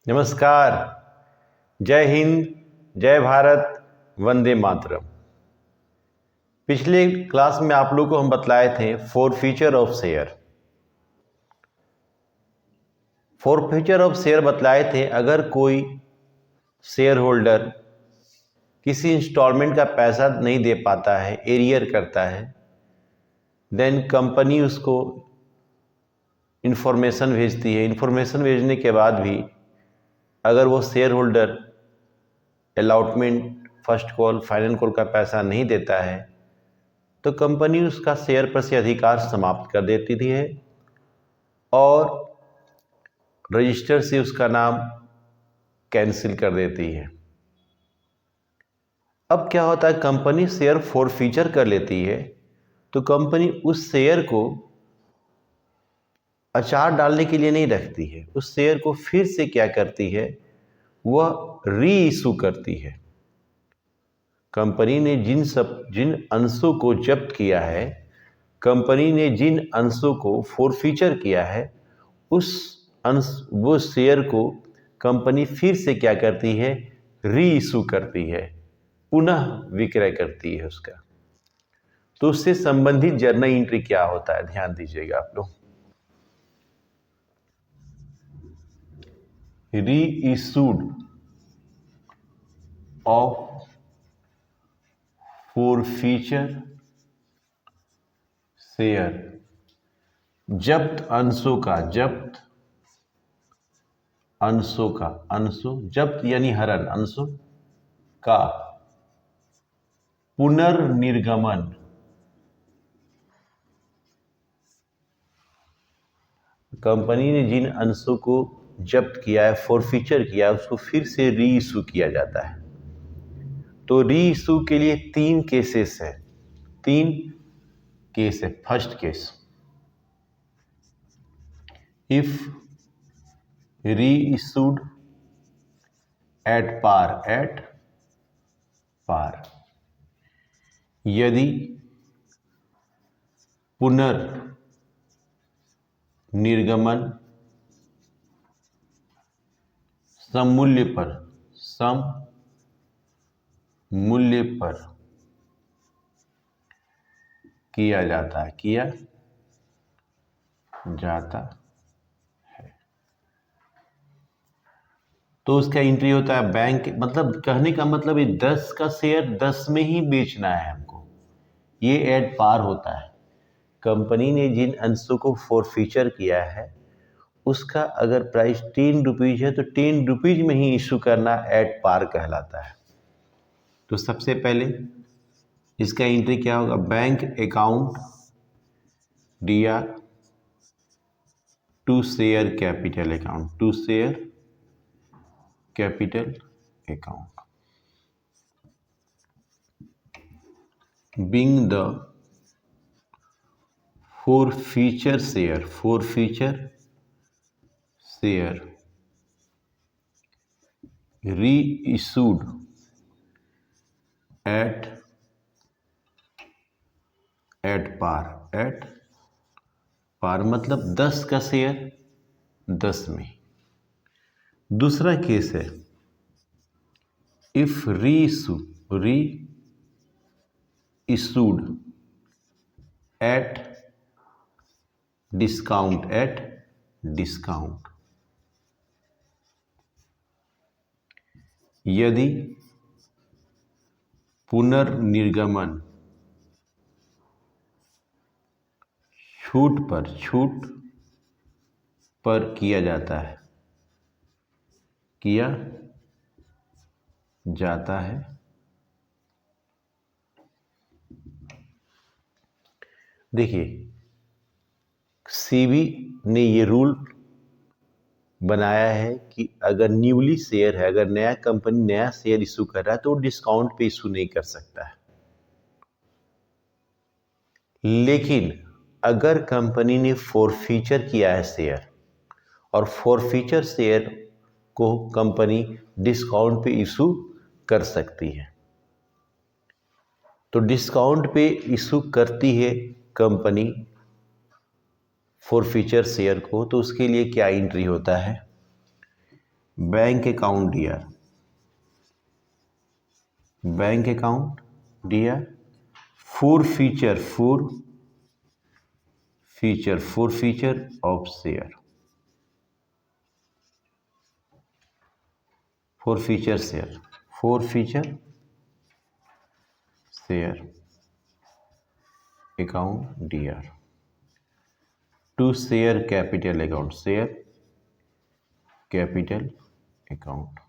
नमस्कार। जय हिंद, जय भारत, वंदे मातरम। पिछले क्लास में आप लोगों को हम बतलाए थे forfeiture of share. Forfeiture of share बतलाए थे, अगर कोई शेयर होल्डर किसी इंस्टॉलमेंट का पैसा नहीं दे पाता है, एरियर करता है, देन कंपनी उसको इन्फॉर्मेशन भेजती है। इन्फॉर्मेशन भेजने के बाद भी अगर वो share holder allotment, first call, final call का पैसा नहीं देता है तो कंपनी उसका शेयर पर से अधिकार समाप्त कर देती थी और रजिस्टर से उसका नाम कैंसिल कर देती है। अब क्या होता है, कंपनी शेयर फोरफीचर कर लेती है तो कंपनी उस शेयर को अचार डालने के लिए नहीं रखती है। उस शेयर को फिर से क्या करती है, वह री इशू करती है। कंपनी ने जिन अंशों को जब्त किया है, कंपनी ने जिन अंशों को फोरफीचर किया है, वो शेयर को कंपनी फिर से क्या करती है, री इशू करती है, पुनः विक्रय करती है उसका। तो उससे संबंधित जर्नल एंट्री क्या होता है, ध्यान दीजिएगा आप लोग। री इशूड ऑफ फोरफीचर शेयर, जब्त अंशों का जब्त यानी हरण, अंशों का पुनर्निर्गमन, कंपनी ने जिन अंशों को जब्त किया है, फोरफीचर किया है, उसको फिर से री इशू किया जाता है। तो री इशू के लिए तीन केस है। First case, if reissued at par, यदि पुनर्निर्गमन सम मूल्य पर किया जाता है तो उसका एंट्री होता है बैंक। मतलब कहने का मतलब, ये 10 का शेयर 10 में ही बेचना है हमको, ये एट पार होता है। कंपनी ने जिन अंशों को फोरफीचर किया है उसका अगर प्राइस 10 रुपीज है तो 10 रुपीज में ही इशू करना एट पार कहलाता है। तो सबसे पहले इसका एंट्री क्या होगा, bank account DR to share capital account, being the forfeiture share reissued at par मतलब 10 का शेयर 10 में। दूसरा केस है, इफ रीइशूड एट डिस्काउंट, यदि पुनर्निर्गमन छूट पर किया जाता है देखिए, सेबी ने ये रूल बनाया है कि अगर न्यूली शेयर है, अगर नया कंपनी नया शेयर इशू कर रहा है तो डिस्काउंट पे इशू नहीं कर सकता है। लेकिन अगर कंपनी ने फोरफीचर किया है शेयर और फोरफीचर शेयर को कंपनी डिस्काउंट पे इशू कर सकती है, तो डिस्काउंट पे इशू करती है कंपनी फोरफीचर शेयर को, तो उसके लिए क्या एंट्री होता है, bank account DR, bank account DR, forfeiture of share, forfeiture share account DR, to share capital account, share capital account,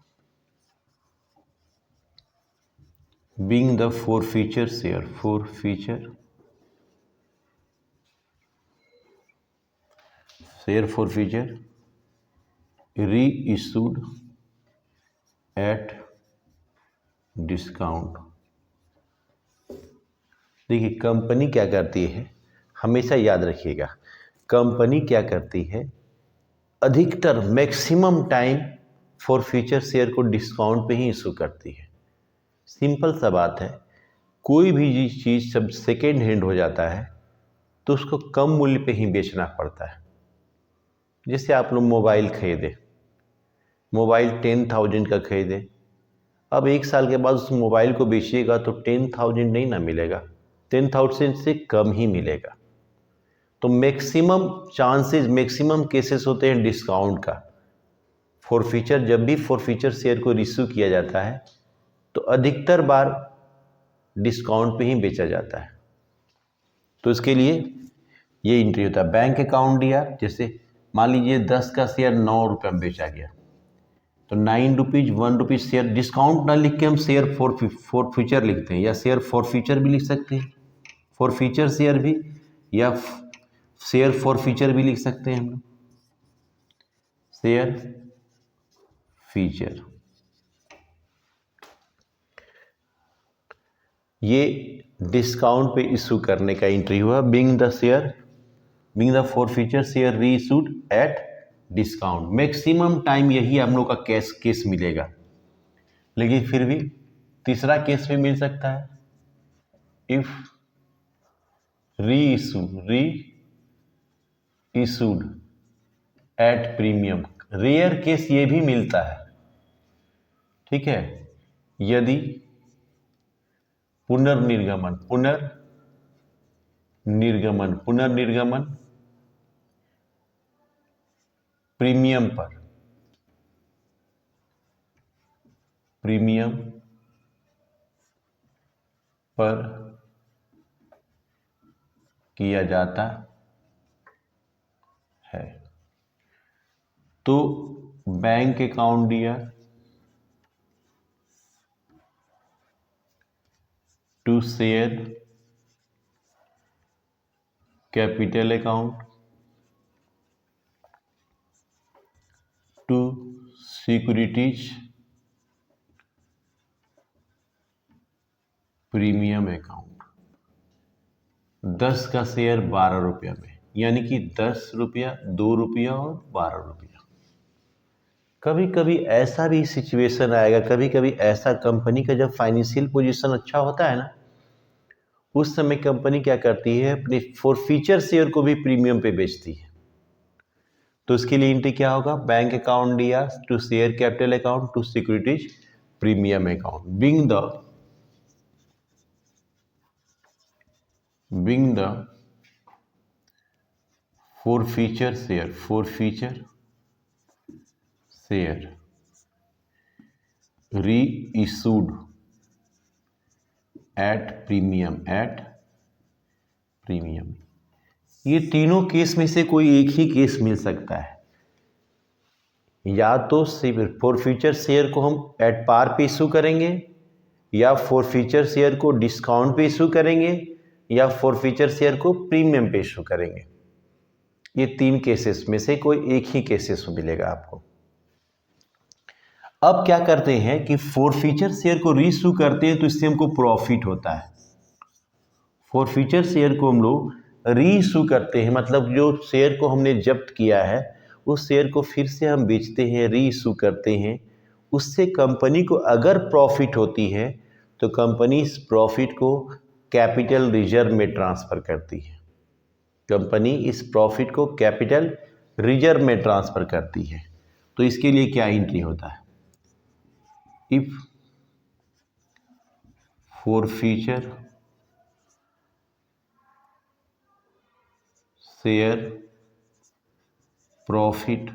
being the forfeiture share, forfeiture reissued at discount। देखिए company क्या करती है, हमेशा याद रखिएगा, company क्या करती है, अधिकतर मैक्सिमम टाइम फॉरफीचर शेयर को डिस्काउंट पे ही इशू करती है। सिंपल सा बात है, कोई भी चीज़ जब सेकेंड हैंड हो जाता है तो उसको कम मूल्य पे ही बेचना पड़ता है। जैसे आप लोग मोबाइल खरीदे, मोबाइल 10,000 का खरीदे, अब 1 साल के बाद उस मोबाइल को बेचिएगा तो 10,000 नहीं ना मिलेगा, 10,000 से कम ही मिलेगा। तो मैक्सिमम चांसेस, मैक्सिमम केसेस होते हैं डिस्काउंट का। फॉरफीचर, जब भी फॉरफीचर शेयर को इशू किया जाता है तो अधिकतर बार डिस्काउंट पे ही बेचा जाता है। तो इसके लिए ये एंट्री होता है बैंक अकाउंट डीआर। जैसे मान लीजिए 10 का शेयर 9 रुपये में बेचा गया तो 9 रुपीज़ 1 रुपीज़ शेयर, डिस्काउंट ना लिख के हम शेयर फॉरफीचर लिखते हैं, या शेयर फॉरफीचर भी लिख सकते हैं, फॉरफीचर शेयर भी, या शेयर फॉरफीचर भी लिख सकते हैं हम लोग, शेयर फीचर। ये डिस्काउंट पे इशू करने का एंट्री हुआ, being the forfeiture share reissued at discount. Maximum time यही हम लोग का केस मिलेगा, लेकिन फिर भी तीसरा केस भी मिल सकता है, if reissued at premium. Rare case ये भी मिलता है, ठीक है, यदि पुनर्निर्गमन प्रीमियम पर किया जाता है तो bank account DR to share capital account to securities premium account. 10 का शेयर 12 रुपया में, यानी कि 10 रुपया, 2 रुपया और 12 रुपया। कभी कभी ऐसा भी सिचुएशन आएगा, कभी कभी ऐसा कंपनी का जब फाइनेंशियल पोजीशन अच्छा होता है ना, उस समय कंपनी क्या करती है, अपने फॉरफीचर शेयर को भी प्रीमियम पे बेचती है। तो इसके लिए एंट्री क्या होगा, bank account DR to share capital account to securities premium account, being the forfeiture share reissued at premium. ये तीनों केस में से कोई एक ही केस मिल सकता है, या तो फॉरफीचर शेयर को हम एट पार पे इशू करेंगे, या फॉरफीचर शेयर को डिस्काउंट पे इशू करेंगे, या फॉरफीचर शेयर को प्रीमियम पे इशू करेंगे। ये 3 केसेस में से कोई एक ही केसेस मिलेगा आपको। अब क्या करते हैं कि फॉरफीचर शेयर को रीइशू करते हैं तो इससे हमको प्रॉफिट होता है। फॉरफीचर शेयर को हम लोग रीइशू करते हैं, मतलब जो शेयर को हमने जब्त किया है उस शेयर को फिर से हम बेचते हैं, रीइशू करते हैं। उससे कंपनी को अगर प्रॉफिट होती है तो कंपनी इस प्रॉफिट को कैपिटल रिजर्व में ट्रांसफ़र करती है। कंपनी इस प्रॉफिट को कैपिटल रिजर्व में ट्रांसफ़र करती है। तो इसके लिए क्या एंट्री होता है? If forfeiture share profit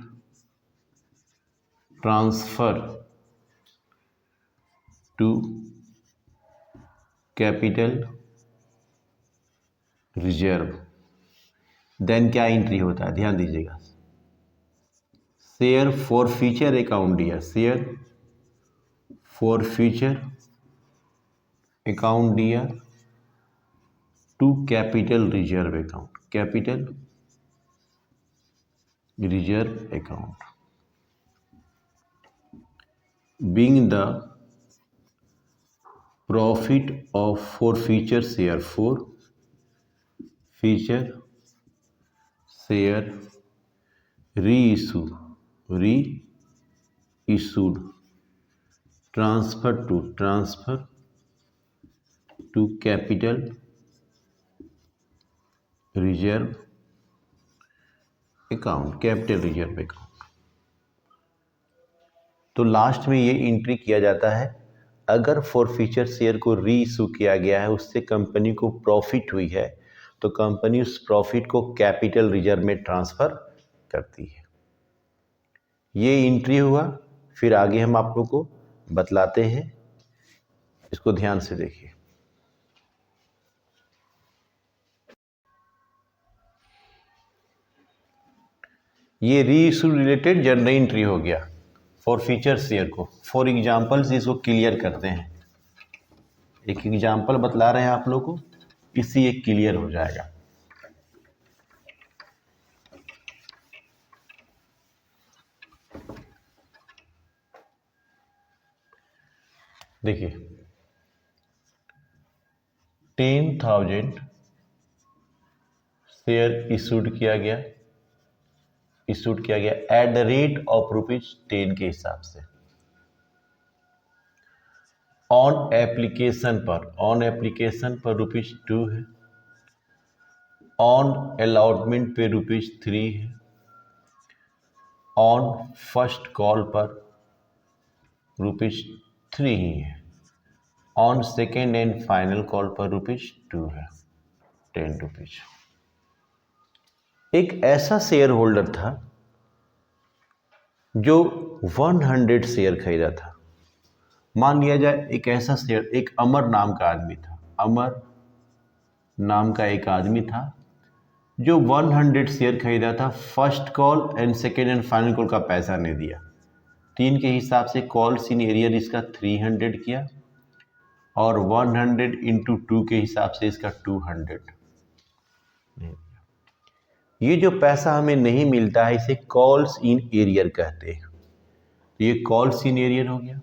transfer to capital reserve, then क्या एंट्री होता है? ध्यान दीजिएगा, शेयर फॉरफीचर अकाउंट दिया, शेयर फॉरफीचर अकाउंट दिया to capital reserve account, capital reserve account, being the profit of forfeiture share, forfeiture share reissued transfer to capital reserve account, capital reserve account. तो last में ये entry किया जाता है अगर forfeiture share को री इशू किया गया है, उससे कंपनी को प्रॉफिट हुई है, तो कंपनी उस प्रॉफिट को कैपिटल रिजर्व में ट्रांसफर करती है। ये एंट्री हुआ, फिर आगे हम आप लोग को बतलाते हैं, इसको ध्यान से देखिए। ये री इशू रिलेटेड जर्नल एंट्री हो गया फॉरफीचर शेयर को। फॉर एग्जाम्पल्स इसको क्लियर करते हैं, एक एग्जाम्पल बतला रहे हैं आप लोग को, इससे ये क्लियर हो जाएगा। देखिए 10,000 शेयर इशूड किया गया एट द रेट ऑफ ₹10 के हिसाब से। ऑन एप्लीकेशन पर ₹2 है, ऑन अलॉटमेंट पे ₹3 है, ऑन फर्स्ट कॉल पर ₹3 ही है, on second and final call पर ₹2 है, ₹10। एक ऐसा शेयर होल्डर था जो 100 शेयर खरीदा था। मान लिया जाए एक ऐसा शेयर, एक अमर नाम का आदमी था, अमर नाम का एक आदमी था जो 100 शेयर खरीदा था। First call and second and final call का पैसा नहीं दिया। 3 के हिसाब से कॉल्स इन एरियर इसका 300 किया और 100 इंटू 2 के हिसाब से इसका 200। ये जो पैसा हमें नहीं मिलता है इसे कॉल्स इन एरियर कहते हैं। ये कॉल्स इन एरियर हो गया,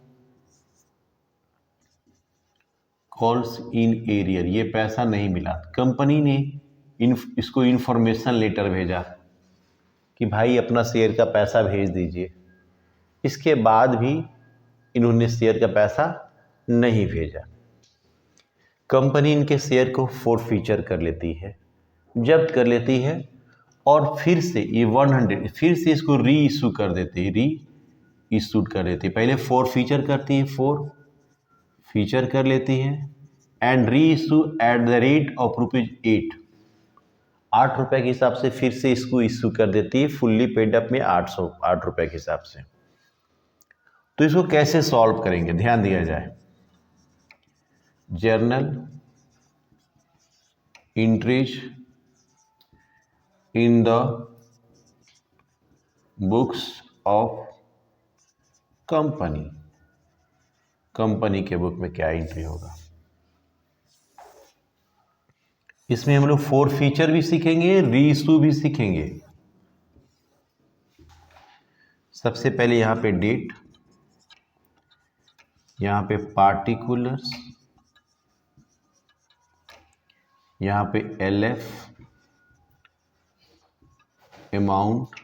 कॉल्स इन एरियर, ये पैसा नहीं मिला। कंपनी ने इसको इन्फॉर्मेशन लेटर भेजा कि भाई अपना शेयर का पैसा भेज दीजिए। इसके बाद भी इन्होंने शेयर का पैसा नहीं भेजा। कंपनी इनके शेयर को फॉरफीचर कर लेती है, जब्त कर लेती है और फिर से ये 100 फिर से इसको री इशू कर देती है, री इशूड कर देती है। पहले फॉरफीचर करती है, फॉरफीचर कर लेती है and re issue at the rate of ₹8, ₹8 के हिसाब से फिर से इसको इशू कर देती है, फुल्ली पेड अप में ₹8 के हिसाब से। तो इसको कैसे सॉल्व करेंगे, ध्यान दिया जाए। Journal entries in the books of company के बुक में क्या एंट्री होगा। इसमें हम लोग फॉरफीचर भी सीखेंगे, री इशू भी सीखेंगे। सबसे पहले यहां पे डेट, यहां पे पार्टिकुलर्स, यहां पे LF, अमाउंट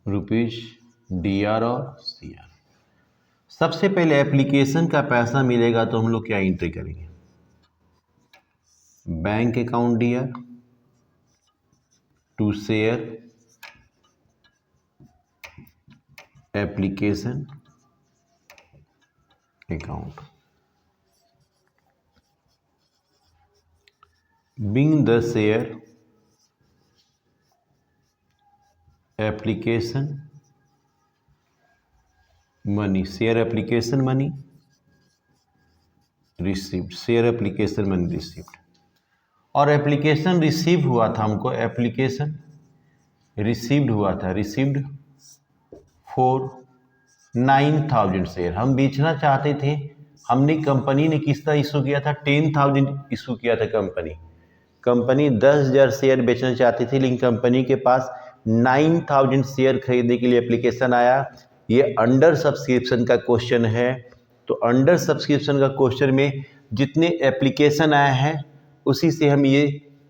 रुपीज DR और CR। सबसे पहले एप्लीकेशन का पैसा मिलेगा तो हम लोग क्या एंट्री करेंगे, bank account DR, to share application account. being the share application money, share application money received, share application money received। और एप्लीकेशन रिसीव हुआ था हमको, एप्लीकेशन रिसीव्ड हुआ था, रिसीव्ड फॉर 9,000 शेयर। हम बेचना चाहते थे, हमने कंपनी ने किसका इशू किया था, 10,000 इशू किया था कंपनी 10,000 शेयर बेचना चाहती थी, लेकिन कंपनी के पास 9,000 शेयर खरीदने के लिए एप्लीकेशन आया। ये अंडर सब्सक्रिप्शन का क्वेश्चन है। तो अंडर सब्सक्रिप्शन का क्वेश्चन में जितने एप्लीकेशन आए हैं उसी से हम ये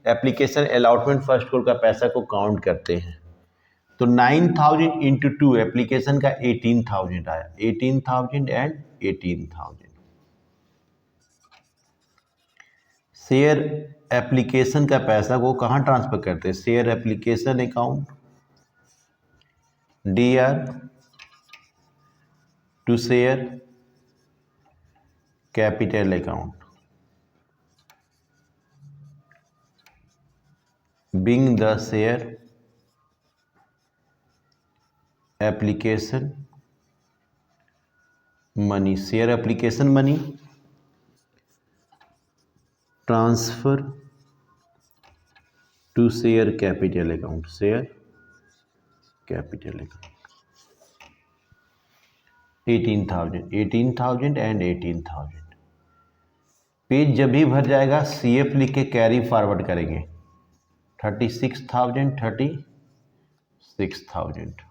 एप्लीकेशन अलॉटमेंट फर्स्ट कॉल का पैसा को काउंट करते हैं। तो 9,000 इंटू 2 एप्लीकेशन का 18,000 आया, 18,000 एंड 18,000। शेयर एप्लीकेशन का पैसा को कहाँ ट्रांसफर करते हैं, share application account DR to share capital account. Being the share application money, share application money transfer to share capital account, share capital account. 18,000 and 18,000। Page जब भी भर जाएगा CF लिख के कैरी फॉरवर्ड करेंगे, 36,000।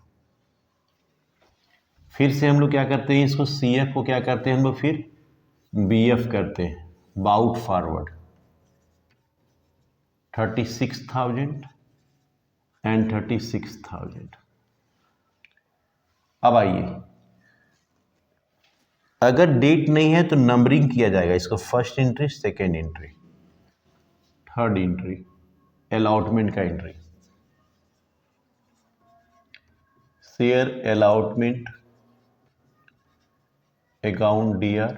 फिर से हम लोग क्या करते हैं, इसको CF को क्या करते हैं हम लोग, फिर BF करते हैं, बाउट फॉरवर्ड 36,000 एंड 36,000। अब आइए, अगर डेट नहीं है तो नंबरिंग किया जाएगा इसको, first entry, second entry, third entry, allotment का एंट्री। Share allotment account DR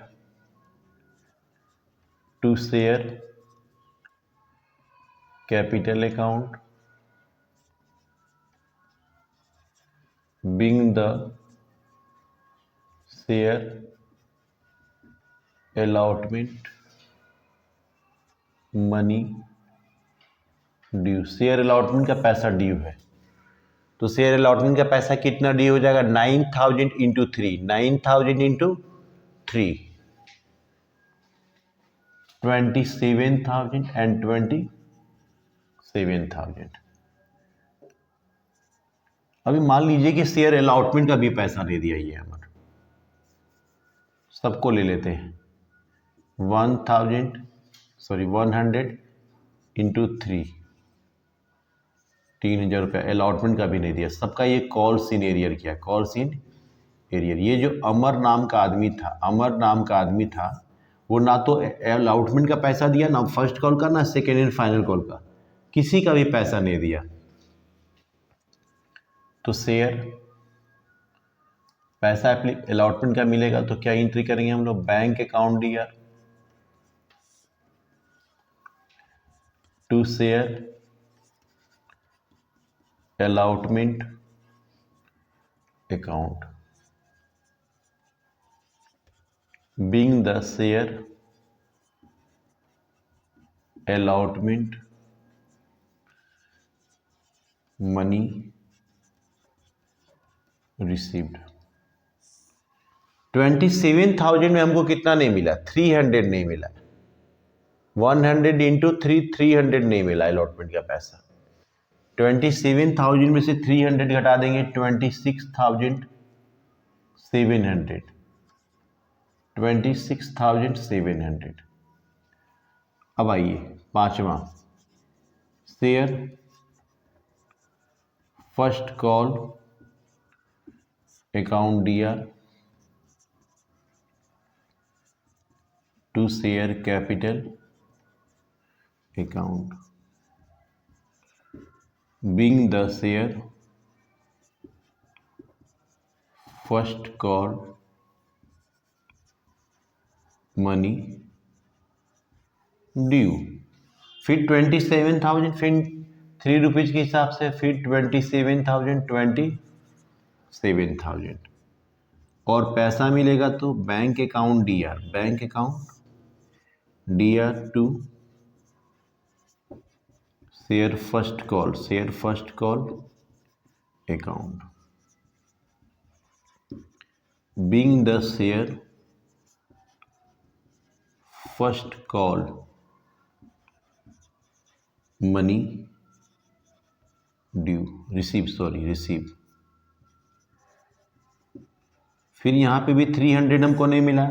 to share capital account being the share allotment money due, share allotment का पैसा ड्यू है। तो शेयर अलॉटमेंट का पैसा कितना ड्यू हो जाएगा, 9,000 इंटू 3, 9,000 इंटू 3, 27,000 एंड 27,000। अभी मान लीजिए कि शेयर अलॉटमेंट का भी पैसा दे दिया, ये हमारा सबको ले लेते हैं, 100 इंटू 3, 3,000 रुपया अलॉटमेंट का भी नहीं दिया, सबका ये कॉल्स इन एरियर किया, कॉल्स इन एरियर। ये जो अमर नाम का आदमी था, वो ना तो अलॉटमेंट का पैसा दिया, ना फर्स्ट कॉल का, ना सेकेंड एंड फाइनल कॉल का, किसी का भी पैसा नहीं दिया। तो शेयर पैसा अलॉटमेंट का मिलेगा तो क्या एंट्री करेंगे हम लोग, bank account DR to share allotment account being the share allotment money received. 27,000 में हमको कितना नहीं मिला, 300 नहीं मिला, 100 इंटू 3, 300 नहीं मिला अलॉटमेंट का पैसा। 27,000 में से 300 घटा देंगे, 26,700, 26,700। अब आइए पांचवा, share first call account DR to share capital account being the share first call money due. फिर 27,000, फिर 3 रुपीज़ के हिसाब से, फिर 27,000, 27,000 और पैसा मिलेगा तो bank account DR, bank account DR to share first call account being the share first call money due, receive. फिर यहाँ पे भी 300 हमको नहीं मिला,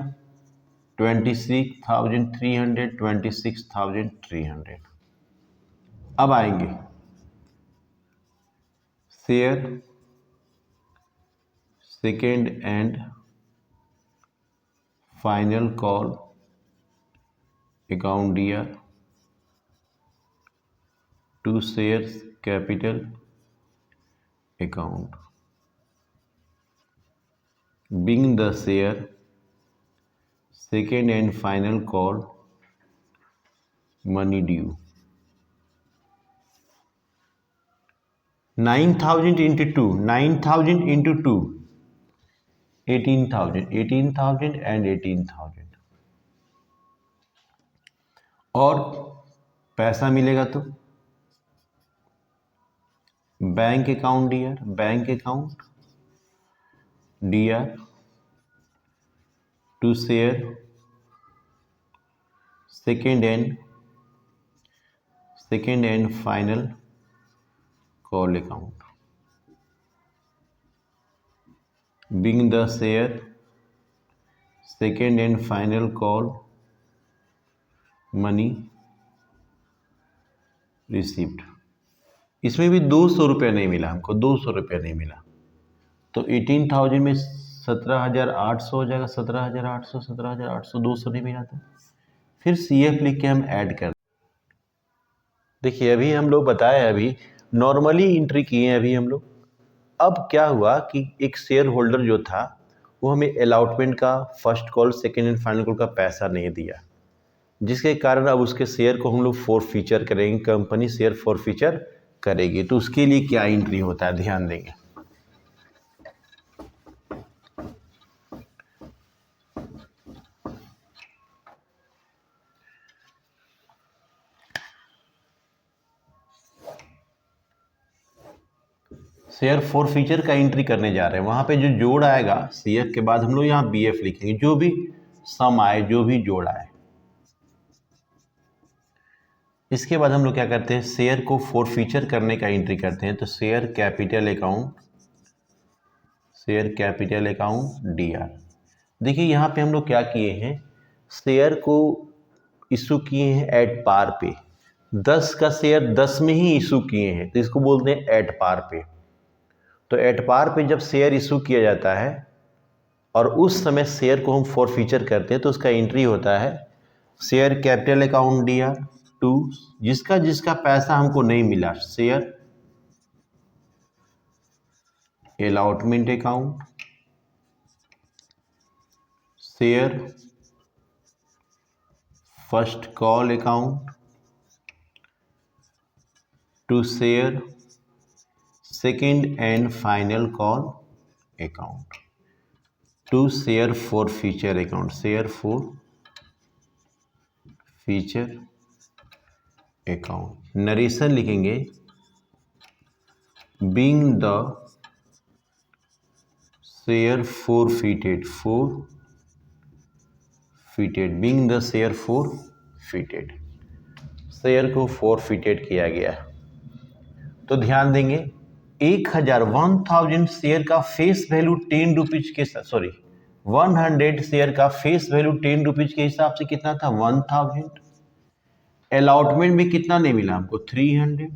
26,300, 26,300। अब आएंगे share second and final call account DR to shares capital account being the share second and final call money due. 9,000 into 2, 9,000 into 2, 18,000, 18,000 and 18,000 और पैसा मिलेगा तो bank account DR to share second and final call account being the share second and final call money received. इसमें भी 200 रुपये नहीं मिला हमको, 200 रुपये नहीं मिला, तो 18,000 में 17,800 हो जाएगा, 17,800, 200 नहीं मिला था। फिर CF लिख के हम ऐड कर, देखिए अभी हम लोग बताए, अभी नॉर्मली एंट्री किए हैं अभी हम लोग। अब क्या हुआ कि एक शेयर होल्डर जो था वो हमें अलॉटमेंट का first call second and final call का पैसा नहीं दिया, जिसके कारण अब उसके शेयर को हम लोग फॉरफीचर करेंगे, कंपनी शेयर फॉरफीचर करेगी। तो उसके लिए क्या एंट्री होता है, ध्यान देंगे। शेयर फॉरफीचर का एंट्री करने जा रहे हैं, वहां पे जो जोड़ आएगा CF के बाद हम लोग यहाँ BF लिखेंगे, जो भी सम आए, जो भी जोड़ आए। इसके बाद हम लोग क्या करते हैं, शेयर को फॉरफीचर करने का एंट्री करते हैं। तो शेयर कैपिटल अकाउंट DR। देखिए यहाँ पे हम लोग क्या किए हैं, शेयर को इशू किए हैं एट पार पे, 10 का शेयर 10 में ही इशू किए हैं, तो इसको बोलते हैं एट पार पे। तो एट पार पे जब शेयर इशू किया जाता है और उस समय शेयर को हम फॉरफीचर करते हैं, तो उसका एंट्री होता है share capital account DR to जिसका पैसा हमको नहीं मिला, share allotment account, share first call account to share second and final call account to share forfeiture account, share forfeiture account. Narration लिखेंगे being the share forfeited, being the share forfeited, share को forfeited किया गया। तो ध्यान देंगे 1,000 share का face value 10 rupees के, 100 share का फेस वैल्यू 10 रुपीज के हिसाब से कितना था, 1,000। अलॉटमेंट में कितना नहीं मिला हमको, 300।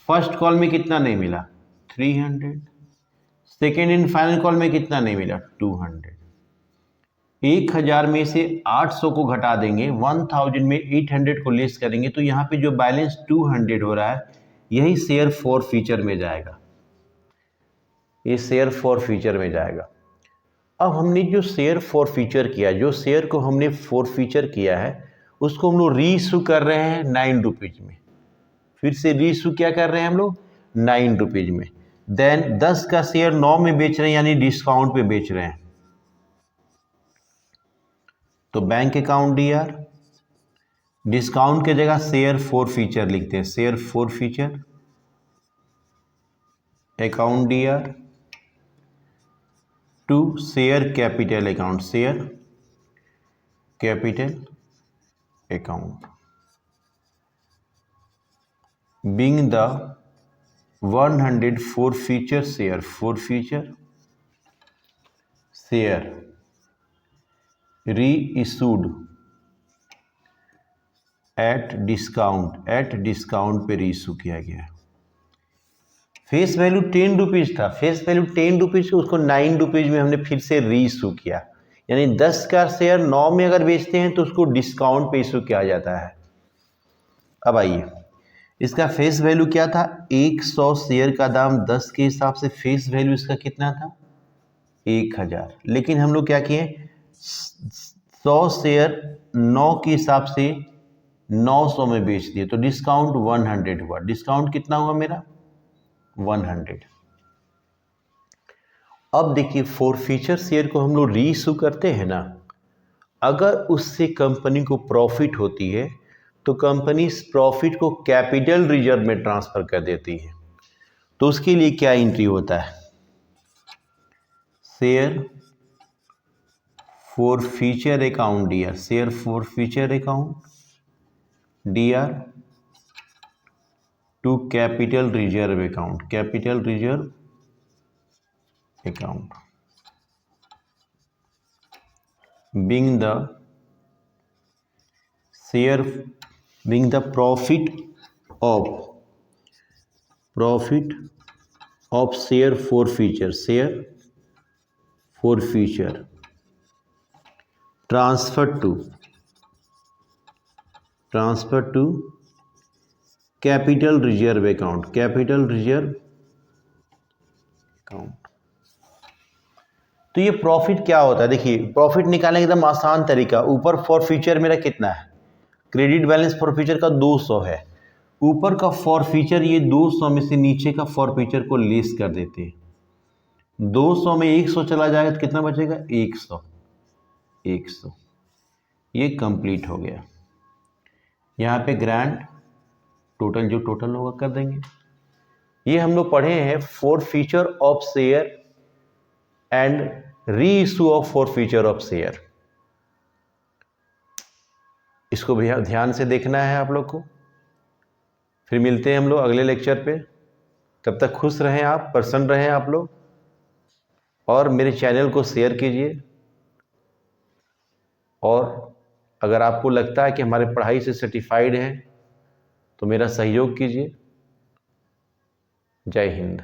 फर्स्ट कॉल में कितना नहीं मिला, 300। सेकेंड एंड फाइनल कॉल में कितना नहीं मिला, 200। 1,000 में से 800 को घटा देंगे, 1,000 में 800 को लेस करेंगे, तो यहाँ पे जो बैलेंस 200 हो रहा है, यही शेयर फॉर फ्यूचर में जाएगा, ये शेयर फॉर फ्यूचर में जाएगा। अब हमने जो शेयर फॉर फ्यूचर किया, जो शेयर को हमने फॉर फ्यूचर किया है उसको हम लोग रीइशू कर रहे हैं 9 रुपीज में, फिर से रीइशू क्या कर रहे हैं हम लोग 9 रुपीज में। देन 10 का शेयर 9 में बेच रहे हैं, यानी डिस्काउंट पे बेच रहे हैं। तो बैंक अकाउंट DR, डिस्काउंट की जगह शेयर फॉर फ्यूचर लिखते हैं, share forfeiture account DR to share capital account, share capital account being the 100 for future share, for future share reissued at discount पे रीइशू किया गया। Face value 10 rupees था, face value 10 rupees को उसको 9 rupees में हमने फिर से रीइशू किया, यानी 10 का शेयर 9 में अगर बेचते हैं तो उसको डिस्काउंट पे इशू किया जाता है। अब आइए, इसका फेस वैल्यू क्या था, 100 शेयर का दाम 10 के हिसाब से फेस वैल्यू इसका कितना था 1000, लेकिन हम लोग क्या किए 100 शेयर 9 के हिसाब से 900 में बेच दिए, तो डिस्काउंट 100 हुआ। डिस्काउंट कितना हुआ मेरा 100। अब देखिए फॉर फ्यूचर शेयर को हम लोग रीइशू करते हैं ना, अगर उससे कंपनी को प्रॉफिट होती है तो कंपनी इस प्रॉफिट को कैपिटल रिजर्व में ट्रांसफर कर देती है। तो उसके लिए क्या एंट्री होता है, share forfeiture account DR, share forfeiture account DR to capital reserve account, capital reserve account being the share being the profit of share for future, share for future transfer to capital reserve account, capital reserve account. तो ये profit क्या होता है, देखिए profit निकालने का एकदम आसान तरीका, ऊपर फॉर फ्यूचर मेरा कितना है, क्रेडिट बैलेंस फॉर फ्यूचर का 200 है, ऊपर का फॉर फ्यूचर ये 200 में से नीचे का फॉर फ्यूचर को लेस कर देते हैं, 200 में 100 चला जाएगा तो कितना बचेगा 100, ये कंप्लीट हो गया। यहाँ पे ग्रांड टोटल जो टोटल होगा कर देंगे। ये हम लोग पढ़े हैं for future of share and reissue of for future of share, इसको भी ध्यान से देखना है आप लोग को। फिर मिलते हैं हम लोग अगले लेक्चर पे, तब तक खुश रहें आप, प्रसन्न रहें आप लोग, और मेरे चैनल को शेयर कीजिए। और अगर आपको लगता है कि हमारे पढ़ाई से सर्टिफाइड हैं तो मेरा सहयोग कीजिए। जय हिंद।